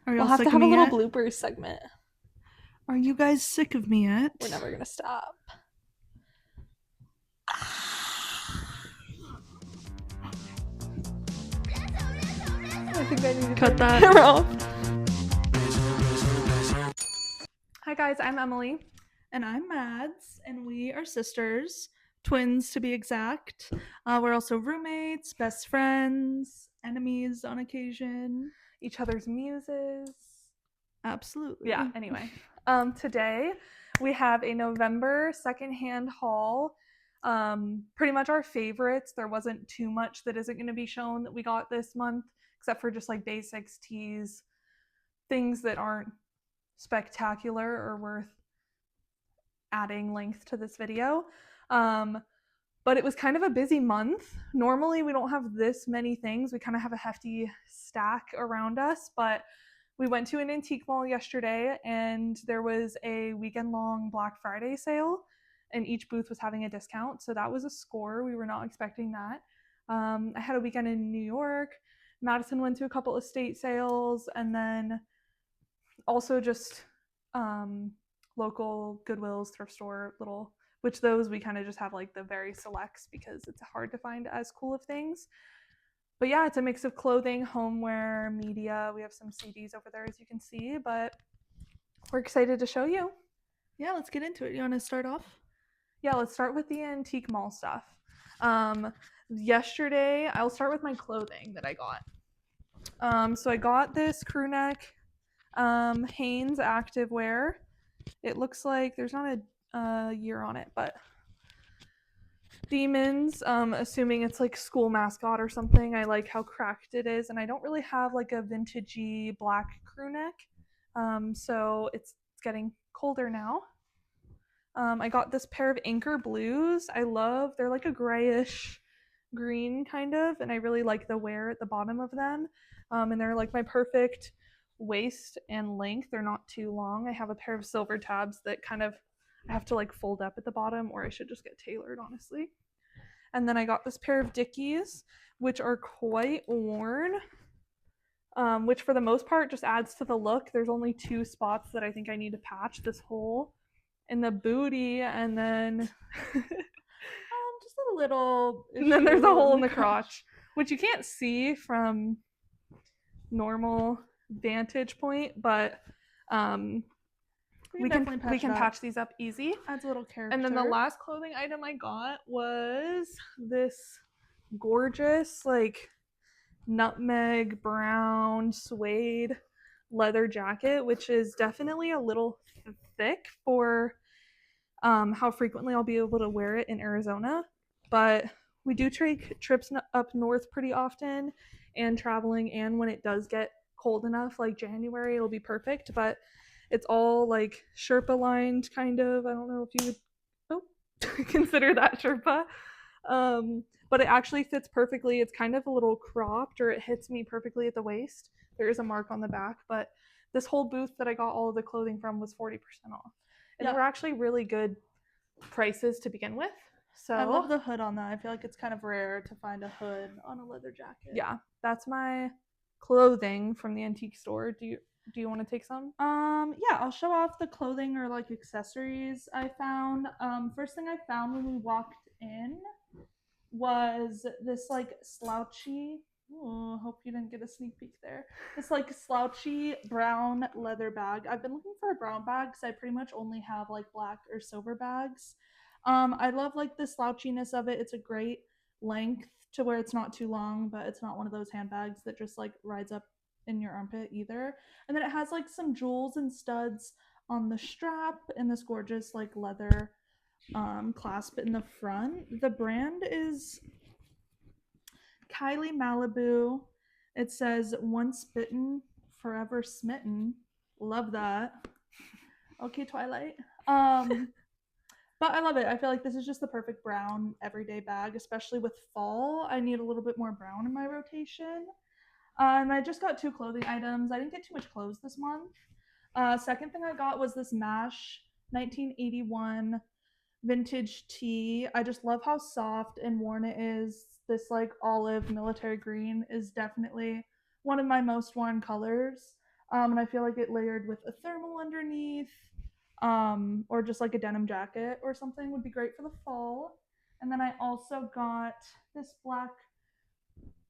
Are We'll y'all have sick to of have a me little yet? bloopers segment. Are you guys sick of me yet? We're never gonna stop. I think I need to Cut turn that. the camera off. Hi guys, I'm Emily. And I'm Mads, and we are sisters, twins to be exact. We're also roommates, best friends, enemies on occasion. Each other's muses. Absolutely. Yeah, anyway. Today we have a November secondhand haul. Pretty much our favorites. There wasn't too much that isn't going to be shown that we got this month, except for just like basics, teas, things that aren't spectacular or worth adding length to this video. But it was kind of a busy month. Normally we don't have this many things. We kind of have a hefty stack around us, but we went to an antique mall yesterday and there was a weekend-long Black Friday sale and each booth was having a discount. So that was a score. We were not expecting that. I had a weekend in New York. Madison went to a couple estate sales and then also just local Goodwills, thrift store, little, which those we kind of just have like the very selects because it's hard to find as cool of things. But yeah, it's a mix of clothing, homeware, media. We have some CDs over there, as you can see, but we're excited to show you. Yeah, let's get into it. You want to start off? Yeah, let's start with the antique mall stuff. Yesterday, I'll start with my clothing that I got. So I got this crew neck Hanes activewear. It looks like there's not a year on it, but Demons, assuming it's like school mascot or something. I like how cracked it is, and I don't really have like a vintagey black crew neck, so it's getting colder now. I got this pair of Anchor Blues. They're like a grayish green kind of, and I really like the wear at the bottom of them. And they're like my perfect waist and length. They're not too long. I have a pair of silver tabs that kind of I have to like fold up at the bottom, or I should just get tailored, honestly. And then I got this pair of Dickies, which are quite worn, which for the most part just adds to the look. There's only 2 spots that I think I need to patch, this hole in the booty, and then Just a little. and then there's a hole in the crotch, which you can't see from normal vantage point, but we can patch these up easy. Adds a little character. And then the last clothing item I got was this gorgeous like nutmeg brown suede leather jacket, which is definitely a little thick for how frequently I'll be able to wear it in Arizona. But we do take trips up north pretty often and traveling, and when it does get cold enough, like January, it'll be perfect. But it's all like Sherpa lined, kind of. I don't know if you would consider that Sherpa. But it actually fits perfectly. It's kind of a little cropped, or it hits me perfectly at the waist. There is a mark on the back, but this whole booth that I got all of the clothing from was 40% off. And they were actually really good prices to begin with. So I love the hood on that. I feel like it's kind of rare to find a hood on a leather jacket. Yeah, that's my clothing from the antique store. Do you want to take some? Yeah, I'll show off the clothing or like accessories I found. First thing I found when we walked in was this like slouchy. Hope you didn't get a sneak peek there. This like slouchy brown leather bag. I've been looking for a brown bag because I pretty much only have like black or silver bags. I love like the slouchiness of it. It's a great length to where it's not too long, but it's not one of those handbags that just like rides up in your armpit either. And then it has like some jewels and studs on the strap and this gorgeous like leather clasp in the front. The brand is Kylie Malibu. It says once bitten, forever smitten. Love that. Okay, Twilight. But I love it. I feel like this is just the perfect brown everyday bag, especially with fall. I need a little bit more brown in my rotation. And I just got 2 clothing items. I didn't get too much clothes this month. Second thing I got was this MASH 1981 vintage tee. I just love how soft and worn it is. This like olive military green is definitely one of my most worn colors. And I feel like it layered with a thermal underneath, or just like a denim jacket or something would be great for the fall. And then I also got this black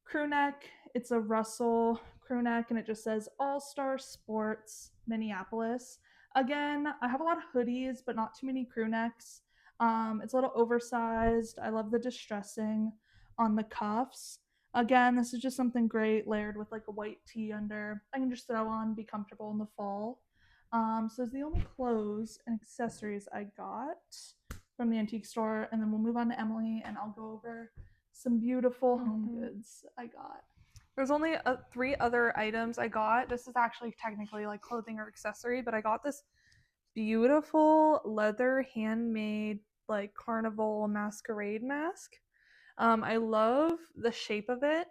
crew neck. It's a Russell crew neck, and it just says All Star Sports Minneapolis. Again, I have a lot of hoodies, but not too many crew necks. It's a little oversized. I love the distressing on the cuffs. Again, this is just something great layered with like a white tee under. I can just throw on, be comfortable in the fall. So it's the only clothes and accessories I got from the antique store, and then we'll move on to Emily, and I'll go over some beautiful home goods I got. There's only 3 other items I got. This is actually technically like clothing or accessory, but I got this beautiful leather handmade like carnival masquerade mask. I love the shape of it.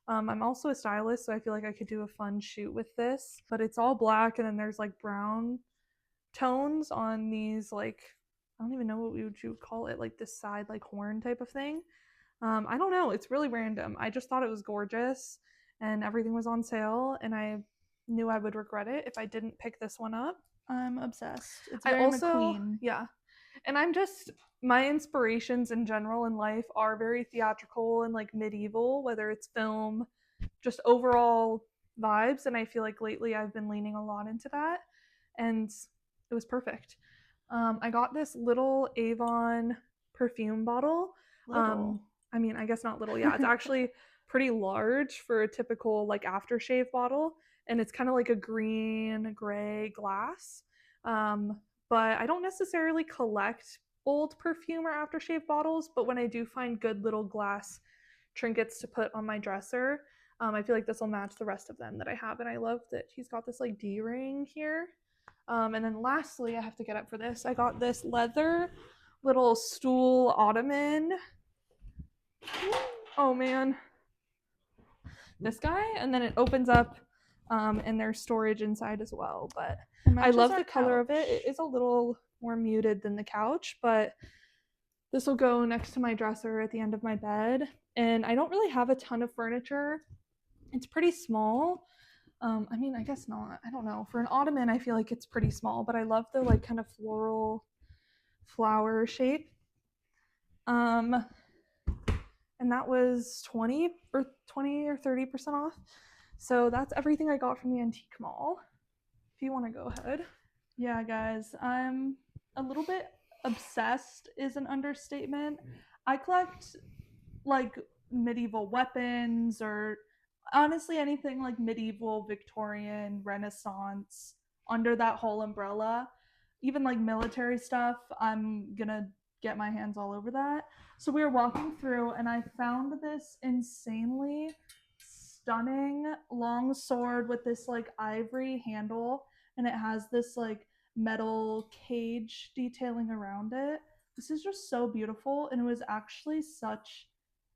I'm also a stylist, so I feel like I could do a fun shoot with this. But it's all black, and then there's like brown tones on these, like, I don't even know what you would call it, like this side like horn type of thing. I don't know. It's really random. I just thought it was gorgeous, and everything was on sale, and I knew I would regret it if I didn't pick this one up. I'm obsessed. It's very McQueen. Yeah. And I'm just, my inspirations in general in life are very theatrical and like medieval, whether it's film, just overall vibes. And I feel like lately I've been leaning a lot into that, and it was perfect. I got this little Avon perfume bottle. Little. I mean, I guess not little. Yeah, it's actually pretty large for a typical like aftershave bottle, and it's kind of like a green gray glass. But I don't necessarily collect old perfume or aftershave bottles, but when I do find good little glass trinkets to put on my dresser, I feel like this will match the rest of them that I have. And I love that he's got this like D-ring here. And then lastly, I have to get up for this. I got this leather little stool ottoman. Oh man. This guy, and then it opens up, and there's storage inside as well. But I love the color of it. It is a little more muted than the couch, but this will go next to my dresser at the end of my bed. And I don't really have a ton of furniture. It's pretty small. I mean, I guess not. I don't know. For an ottoman, I feel like it's pretty small, but I love the like kind of floral flower shape. And that was 20 or 30% off. So that's everything I got from the antique mall. If you want to go ahead. Yeah, guys, I'm a little bit obsessed is an understatement. I collect like medieval weapons, or honestly anything like medieval, Victorian, Renaissance, under that whole umbrella. Even like military stuff, I'm gonna get my hands all over that. So we were walking through, and I found this insanely stunning long sword with this like ivory handle, and it has this like metal cage detailing around it. This is just so beautiful, and it was actually such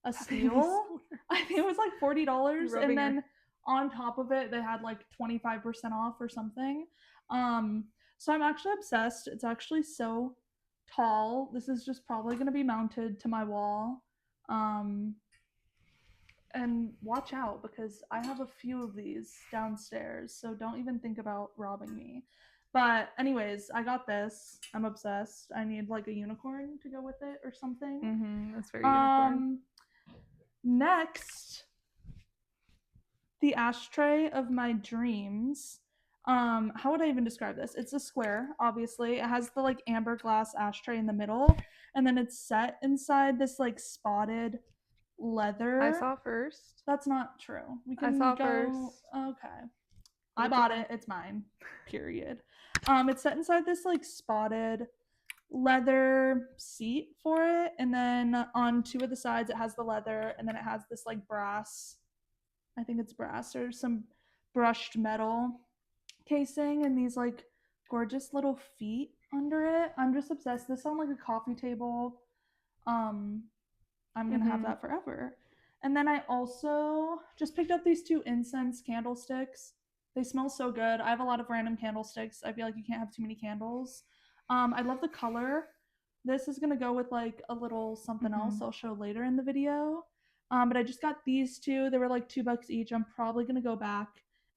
a steal. I think it was like $40, and then on top of it, they had like 25% off or something. So I'm actually obsessed. It's actually so tall. This is just probably going to be mounted to my wall. And watch out, because I have a few of these downstairs, so don't even think about robbing me. But anyways, I got this. I'm obsessed. I need like a unicorn to go with it or something. That's very unicorn. Next, the ashtray of my dreams. How would I even describe this? It's a square, obviously. It has the like amber glass ashtray in the middle, and then it's set inside this like spotted leather. I saw first. That's not true. We can I saw go first. Okay. I bought it. It's mine. Period. It's set inside this like spotted leather seat for it, and then on 2 of the sides it has the leather, and then it has this like brass, I think it's brass or some brushed metal casing, and these like gorgeous little feet under it. I'm just obsessed. This on like a coffee table. I'm gonna have that forever. And then I also just picked up these 2 incense candlesticks. They smell so good. I have a lot of random candlesticks. I feel like you can't have too many candles. I love the color. This is gonna go with like a little something else I'll show later in the video. But I just got these 2. They were like $2 each. I'm probably gonna go back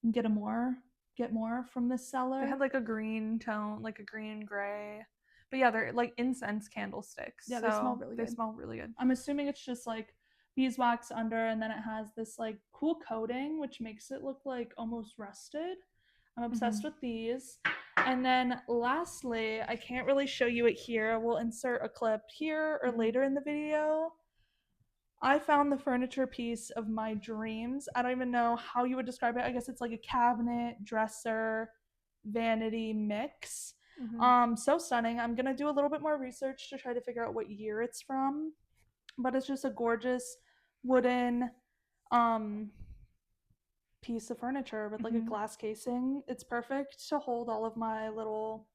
and get more. get more from this seller. They had like a green tone, like a green gray. But yeah, they're like incense candlesticks. Yeah, so they smell really good. They smell really good. I'm assuming it's just like beeswax under, and then it has this like cool coating, which makes it look like almost rusted. I'm obsessed with these. And then lastly, I can't really show you it here. We'll insert a clip here or later in the video. I found the furniture piece of my dreams. I don't even know how you would describe it. I guess it's like a cabinet, dresser, vanity mix. So stunning. I'm gonna do a little bit more research to try to figure out what year it's from. But it's just a gorgeous wooden piece of furniture with like a glass casing. It's perfect to hold all of my little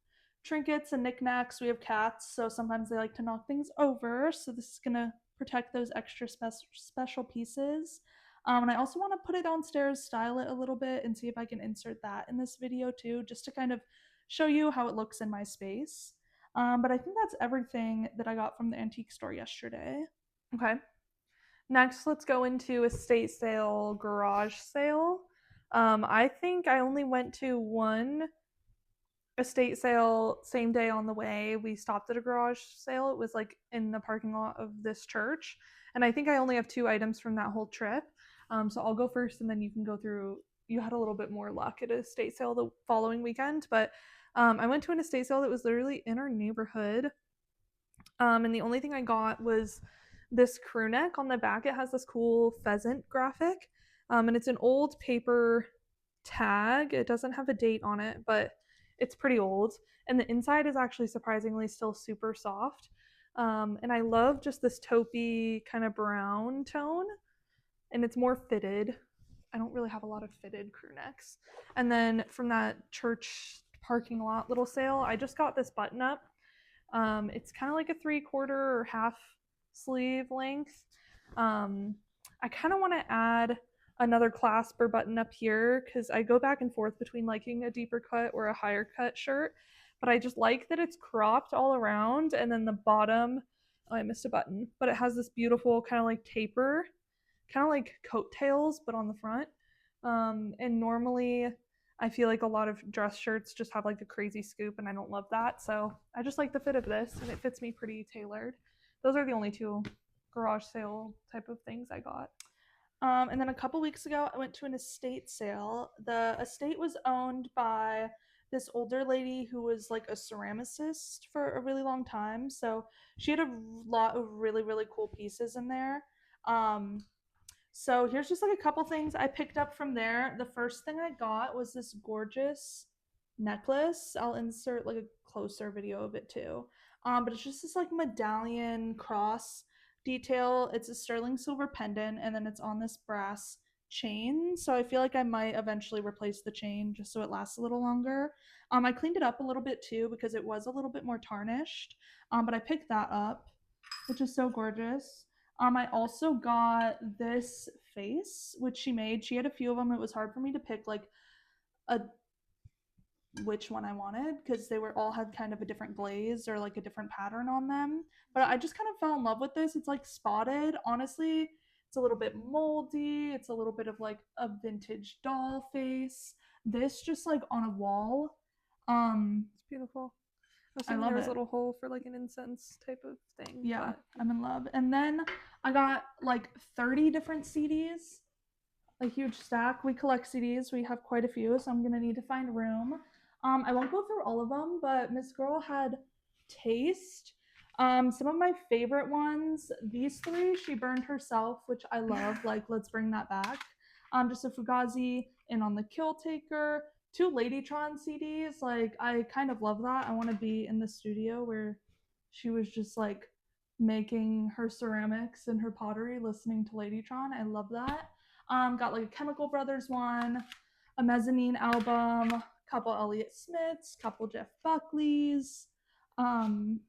trinkets and knickknacks. We have cats, so sometimes they like to knock things over. So this is gonna protect those extra special pieces. And I also want to put it downstairs, style it a little bit, and see if I can insert that in this video too, just to kind of show you how it looks in my space. But I think that's everything that I got from the antique store yesterday. Okay. Next, let's go into estate sale, garage sale. I think I only went to one estate sale same day on the way. We stopped at a garage sale. It was like in the parking lot of this church. And I think I only have 2 items from that whole trip. So I'll go first and then you can go through. You had a little bit more luck at a estate sale the following weekend. But I went to an estate sale that was literally in our neighborhood. And the only thing I got was this crew neck. On the back it has this cool pheasant graphic, and it's an old paper tag. It doesn't have a date on it, but it's pretty old, and the inside is actually surprisingly still super soft. And I love just this taupey kind of brown tone, and it's more fitted. I don't really have a lot of fitted crew necks. And then from that church parking lot little sale, I just got this button up. It's kind of like a 3/4 or half sleeve length. I kind of want to add another clasp or button up here because I go back and forth between liking a deeper cut or a higher cut shirt, but I just like that it's cropped all around, and then the bottom, oh, I missed a button, but it has this beautiful kind of like taper, kind of like coattails, but on the front. And normally I feel like a lot of dress shirts just have like a crazy scoop, and I don't love that. So I just like the fit of this, and it fits me pretty tailored. Those are the only 2 garage sale type of things I got. And then a couple weeks ago, I went to an estate sale. The estate was owned by this older lady who was like a ceramicist for a really long time. So she had a lot of really, really cool pieces in there. So here's just like a couple things I picked up from there. The first thing I got was this gorgeous necklace. I'll insert like a closer video of it too. But it's just this like medallion cross detail. It's a sterling silver pendant, and then it's on this brass chain. So I feel like I might eventually replace the chain just so it lasts a little longer. I cleaned it up a little bit too because it was a little bit more tarnished. But I picked that up, which is so gorgeous. I also got this face, which she made. She had a few of them. It was hard for me to pick like a which one I wanted because they were all had kind of a different glaze or like a different pattern on them. But I just kind of fell in love with this. It's like spotted. Honestly, it's a little bit moldy. It's a little bit of like a vintage doll face. This just like on a wall. It's beautiful. I love there's it. A little hole for like an incense type of thing. Yeah, I'm in love. And then I got like 30 different CDs, a huge stack. We collect CDs. We have quite a few, so I'm gonna need to find room. I won't go through all of them, but Miss Girl had taste. Some of my favorite ones, these 3 she burned herself, which I love. Like, let's bring that back. Just a Fugazi and on the Kill Taker, 2 Ladytron CDs. Like, I kind of love that. I want to be in the studio where she was just like making her ceramics and her pottery, listening to Ladytron. I love that. Got like a Chemical Brothers one, a Mezzanine album, couple Elliott Smiths, couple Jeff Buckleys, some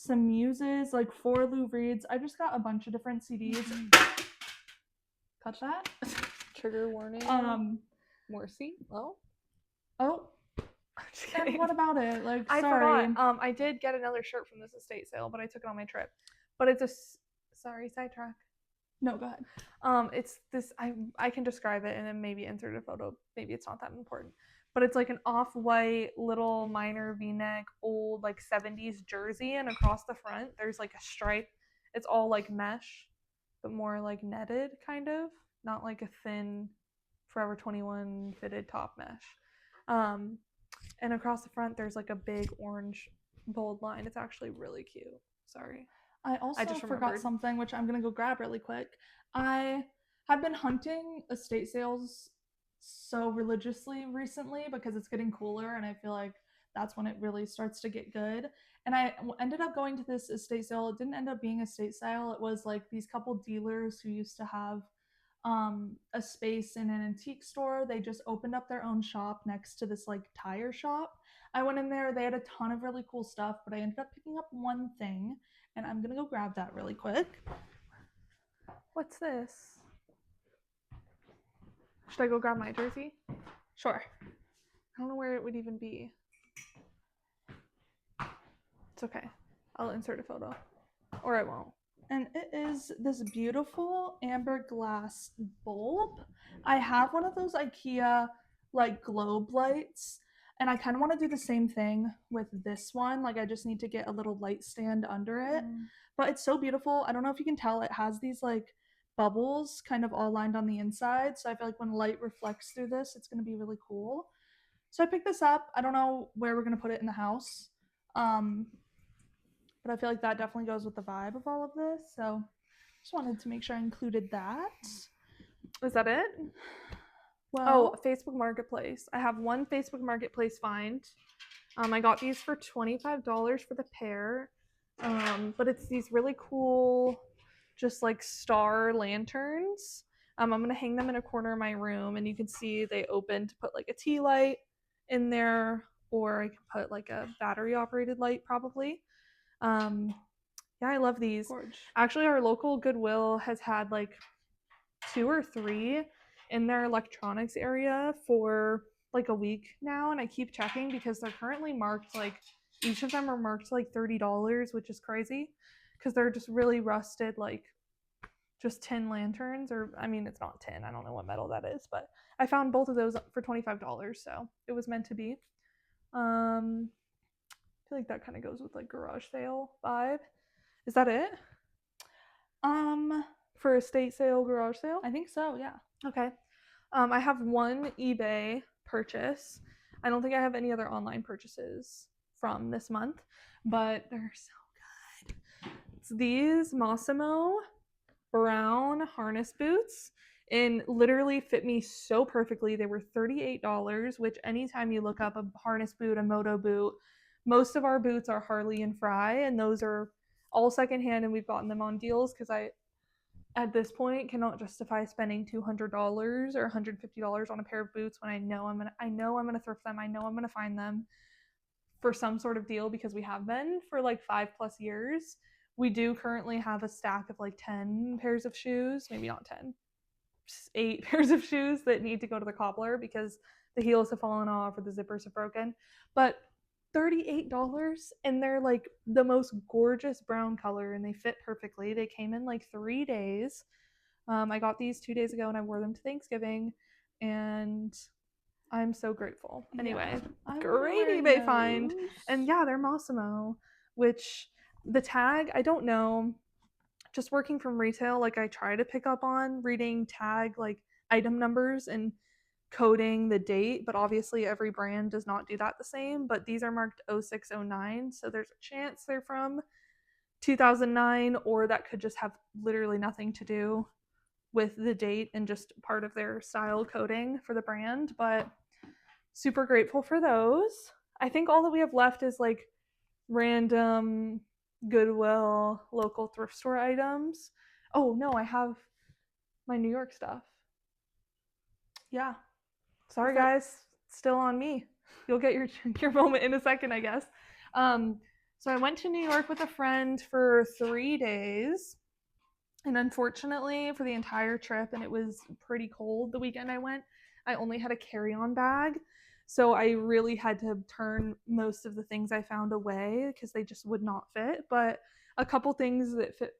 Muses, like 4 Lou Reeds. I just got a bunch of different CDs. Cut that. Trigger warning. Morrissey. Oh. And what about it? Like, I sorry. forgot. I did get another shirt from this estate sale, but I took it on my trip. But it's a sorry sidetrack. No, go ahead. It's this. I can describe it and then maybe insert a photo. Maybe it's not that important, but it's like an off-white little minor V-neck, old like 70s jersey, and across the front there's like a stripe. It's all like mesh, but more like netted kind of, not like a thin Forever 21 fitted top mesh. Um, and across the front there's like a big orange bold line. It's actually really cute. Sorry. I also just forgot remembered. something, which I'm gonna go grab really quick. I have been hunting estate sales so religiously recently because it's getting cooler, and I feel like that's when it really starts to get good. And I ended up going to this estate sale. It didn't end up being a estate sale. It was like these couple dealers who used to have a space in an antique store. They just opened up their own shop next to this like tire shop. I went in there. They had a ton of really cool stuff, but I ended up picking up one thing, and I'm gonna go grab that really quick. What's this? Should I go grab my jersey? Sure. I don't know where it would even be. It's okay. I'll insert a photo. Or I won't. And it is this beautiful amber glass bulb. I have one of those IKEA like globe lights, and I kind of want to do the same thing with this one. Like I just need to get a little light stand under it. But it's so beautiful. I don't know if you can tell, it has these like bubbles kind of all lined on the inside. So I feel like when light reflects through this, it's going to be really cool. So I picked this up. I don't know where we're going to put it in the house. But I feel like that definitely goes with the vibe of all of this. So just wanted to make sure I included that. Is that it? Well, Facebook Marketplace. I have one Facebook Marketplace find. I got these for $25 for the pair. But it's these really cool, just like star lanterns. I'm gonna hang them in a corner of my room, and you can see they open to put like a tea light in there, or I can put like a battery operated light probably. Yeah, I love these. gorge. Actually, our local Goodwill has had like 2 or 3 in their electronics area for like a week now, and I keep checking because they're currently marked like each of them are marked like $30, which is crazy because they're just really rusted, like just tin lanterns, or I mean, it's not tin. I don't know what metal that is, but I found both of those for $25, so it was meant to be. I feel like that kind of goes with like garage sale vibe. Is that it? For estate sale, garage sale? I think so, yeah. Okay. I have one eBay purchase. I don't think I have any other online purchases from this month, but they're so good. It's these Massimo brown harness boots, and literally fit me so perfectly. They were $38, which anytime you look up a harness boot, a moto boot, most of our boots are Harley and Fry, and those are all secondhand, and we've gotten them on deals because I at this point cannot justify spending $200 or $150 on a pair of boots when I know I'm gonna thrift them. I know I'm gonna find them for some sort of deal because we have been for like 5+ years. We do currently have a stack of like 10 pairs of shoes, maybe not 10, 8 pairs of shoes that need to go to the cobbler because the heels have fallen off or the zippers have broken. But $38, and they're like the most gorgeous brown color, and they fit perfectly. They came in like 3 days. I got these 2 days ago, and I wore them to Thanksgiving, and I'm so grateful. Anyway, great eBay find. And yeah, they're Massimo, which the tag, I don't know. Just working from retail, like I try to pick up on reading tag like item numbers and coding the date, but obviously every brand does not do that the same. But these are marked 0609, so there's a chance they're from 2009, or that could just have literally nothing to do with the date and just part of their style coding for the brand. But super grateful for those. I think all that we have left is like random Goodwill local thrift store items. Oh no, I have my New York stuff. Yeah. Sorry guys, still on me. You'll get your moment in a second, I guess. So I went to New York with a friend for 3 days. And unfortunately, for the entire trip, and it was pretty cold the weekend I went, I only had a carry-on bag. So I really had to turn most of the things I found away because they just would not fit. But a couple things that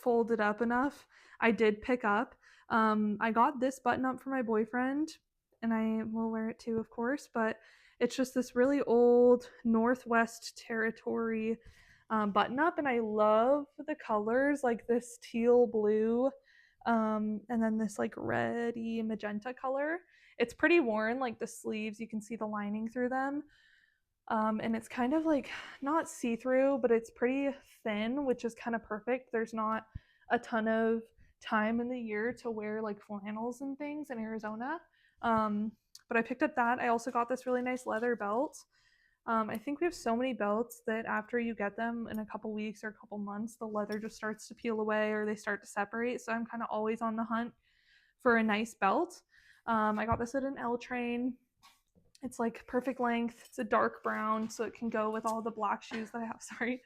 folded up enough, I did pick up. I got this button up for my boyfriend, and I will wear it too, of course, but it's just this really old Northwest Territory button up, and I love the colors, like this teal blue, and then this like reddy magenta color. It's pretty worn, like the sleeves, you can see the lining through them. And it's kind of like not see-through, but it's pretty thin, which is kind of perfect. There's not a ton of time in the year to wear like flannels and things in Arizona. Um, but I picked up that. I also got this really nice leather belt. I think we have so many belts that after you get them in a couple weeks or a couple months, the leather just starts to peel away or they start to separate. So I'm kind of always on the hunt for a nice belt. I got this at an L train. It's like perfect length. It's a dark brown, so it can go with all the black shoes that I have. Sorry.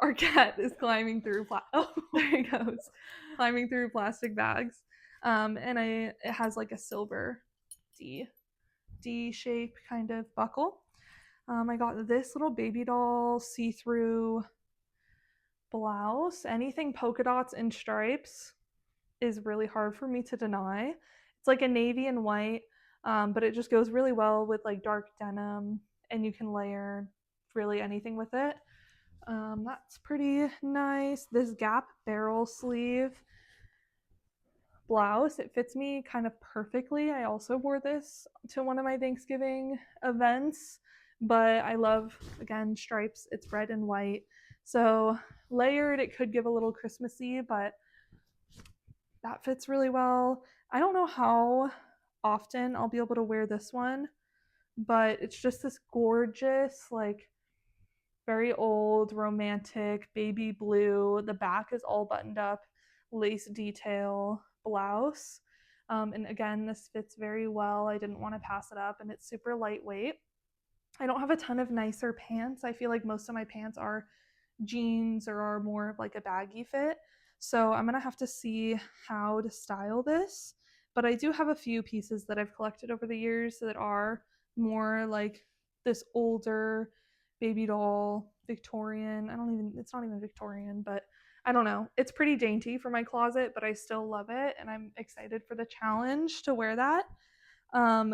Our cat is climbing through. Oh, there he goes, climbing through plastic bags. And it has like a silver D shape kind of buckle. I got this little baby doll see-through blouse. Anything polka dots and stripes is really hard for me to deny. It's like a navy and white, but it just goes really well with like dark denim, and you can layer really anything with it. That's pretty nice. This Gap barrel sleeve blouse, it fits me kind of perfectly. I also wore this to one of my Thanksgiving events, but I love, again, stripes. It's red and white. So layered, it could give a little Christmassy, but that fits really well. I don't know how often I'll be able to wear this one, but it's just this gorgeous, like very old, romantic baby blue. The back is all buttoned up, lace detail blouse. And again, this fits very well. I didn't want to pass it up, and it's super lightweight. I don't have a ton of nicer pants. I feel like most of my pants are jeans or are more of like a baggy fit. So I'm gonna have to see how to style this. But I do have a few pieces that I've collected over the years that are more like this older baby doll Victorian. It's not even Victorian, but I don't know. It's pretty dainty for my closet, but I still love it, and I'm excited for the challenge to wear that.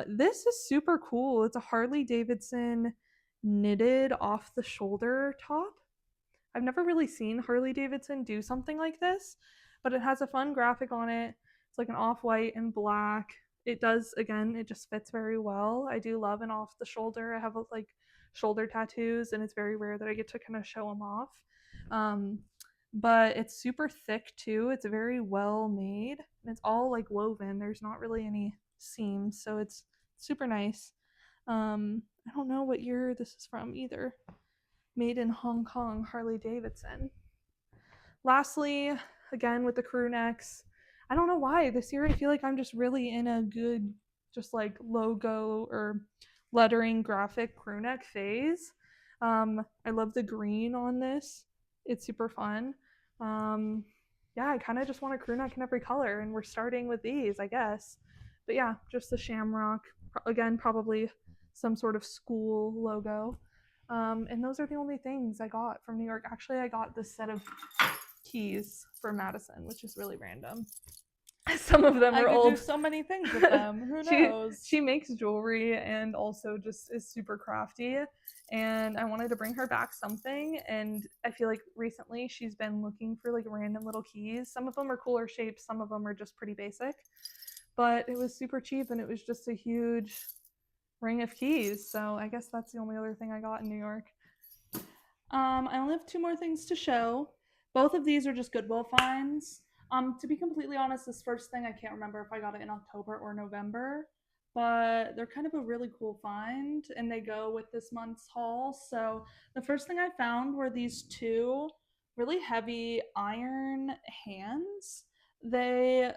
This is super cool. It's a Harley Davidson knitted off the shoulder top. I've never really seen Harley Davidson do something like this, but it has a fun graphic on it. It's like an off-white and black. It does, again, it just fits very well. I do love an off the shoulder. I have like shoulder tattoos, and it's very rare that I get to kind of show them off. But it's super thick too. It's very well made, and it's all like woven. There's not really any seams, so it's super nice. I don't know what year this is from either. Made in Hong Kong, Harley Davidson. Lastly, again with the crew necks, I don't know why this year I feel like I'm just really in a good, just like logo or lettering graphic crew neck phase. I love the green on this. It's super fun. Yeah, I kind of just want a crew neck in every color, and we're starting with these, I guess. But yeah, just the shamrock. Again, probably some sort of school logo. And those are the only things I got from New York. Actually, I got this set of keys for Madison, which is really random. Some of them I are could old. do so many things with them. Who knows? She makes jewelry and also just is super crafty. And I wanted to bring her back something. And I feel like recently she's been looking for like random little keys. Some of them are cooler shapes, some of them are just pretty basic. But it was super cheap, and it was just a huge ring of keys. So I guess that's the only other thing I got in New York. I only have two more things to show. Both of these are just Goodwill finds. To be completely honest, this first thing I can't remember if I got it in October or November, but they're kind of a really cool find, and they go with this month's haul. So the first thing I found were these two really heavy iron hands. They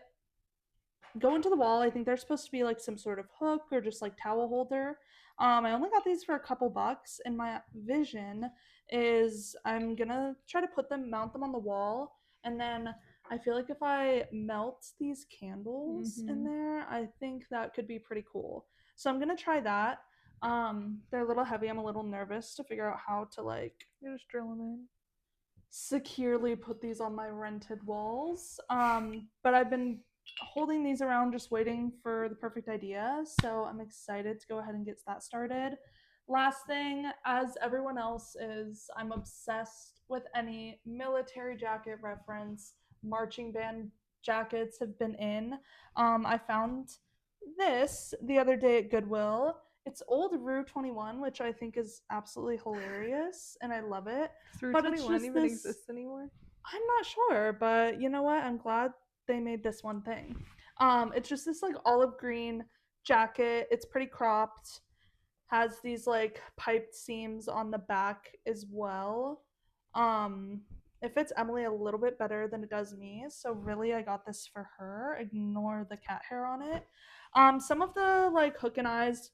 go into the wall. I think they're supposed to be like some sort of hook or just like towel holder. I only got these for a couple bucks, and my vision is I'm gonna try to mount them on the wall, and then I feel like if I melt these candles in there, I think that could be pretty cool. So I'm gonna try that. They're a little heavy. I'm a little nervous to figure out how to like You just drill them in. securely put these on my rented walls. But I've been holding these around just waiting for the perfect idea. So I'm excited to go ahead and get that started. Last thing, as everyone else is, I'm obsessed with any military jacket reference. Marching band jackets have been in. I found this the other day at Goodwill. It's old Rue 21, which I think is absolutely hilarious, and I love it. Through But it's 21 just even this, exists anymore? I'm not sure, but you know what? I'm glad they made this one thing. It's just this like olive green jacket. It's pretty cropped, has these like piped seams on the back as well. Um, it fits Emily a little bit better than it does me, so really I got this for her. Ignore the cat hair on it. Some of the like hook and eyes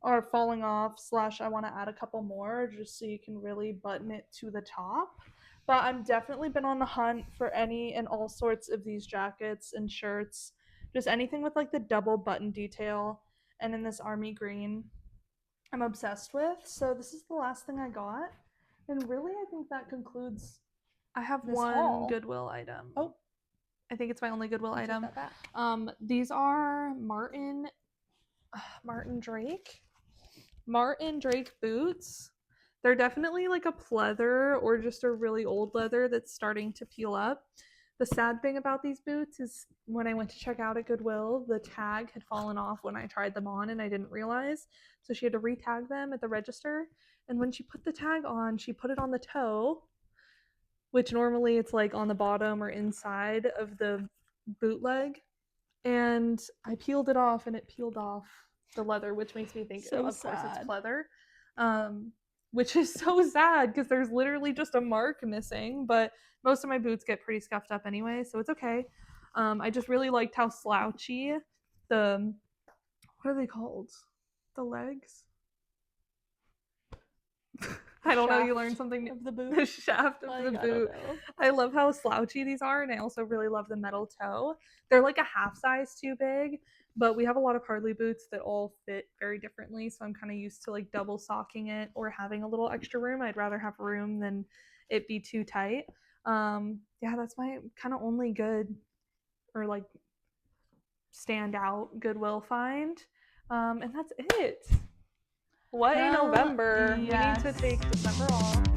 are falling off, slash I want to add a couple more just so you can really button it to the top. But I'm definitely been on the hunt for any and all sorts of these jackets and shirts, just anything with like the double button detail, and in this army green I'm obsessed with. So this is the last thing I got. And really I think that concludes I have this one haul. Goodwill item. Oh, I think it's my only Goodwill take item. that back. These are Martin Drake boots. They're definitely like a pleather or just a really old leather that's starting to peel up. The sad thing about these boots is when I went to check out at Goodwill, the tag had fallen off when I tried them on and I didn't realize. So she had to re-tag them at the register. And when she put the tag on, she put it on the toe, which normally it's like on the bottom or inside of the boot leg. And I peeled it off and it peeled off the leather, which makes me think, So of course, it's sad. pleather. Which is so sad because there's literally just a mark missing. But most of my boots get pretty scuffed up anyway, so it's okay. I just really liked how slouchy the, what are they called? The legs? I don't know. You learned something new. Of the boot. The shaft of the Like, boot. I love how slouchy these are, and I also really love the metal toe. They're like a half size too big, but we have a lot of Harley boots that all fit very differently, so I'm kind of used to like double socking it or having a little extra room. I'd rather have room than it be too tight. Yeah, that's my kind of only good or like stand out Goodwill find. And that's it. What a Well, November. yes. We need to take December off.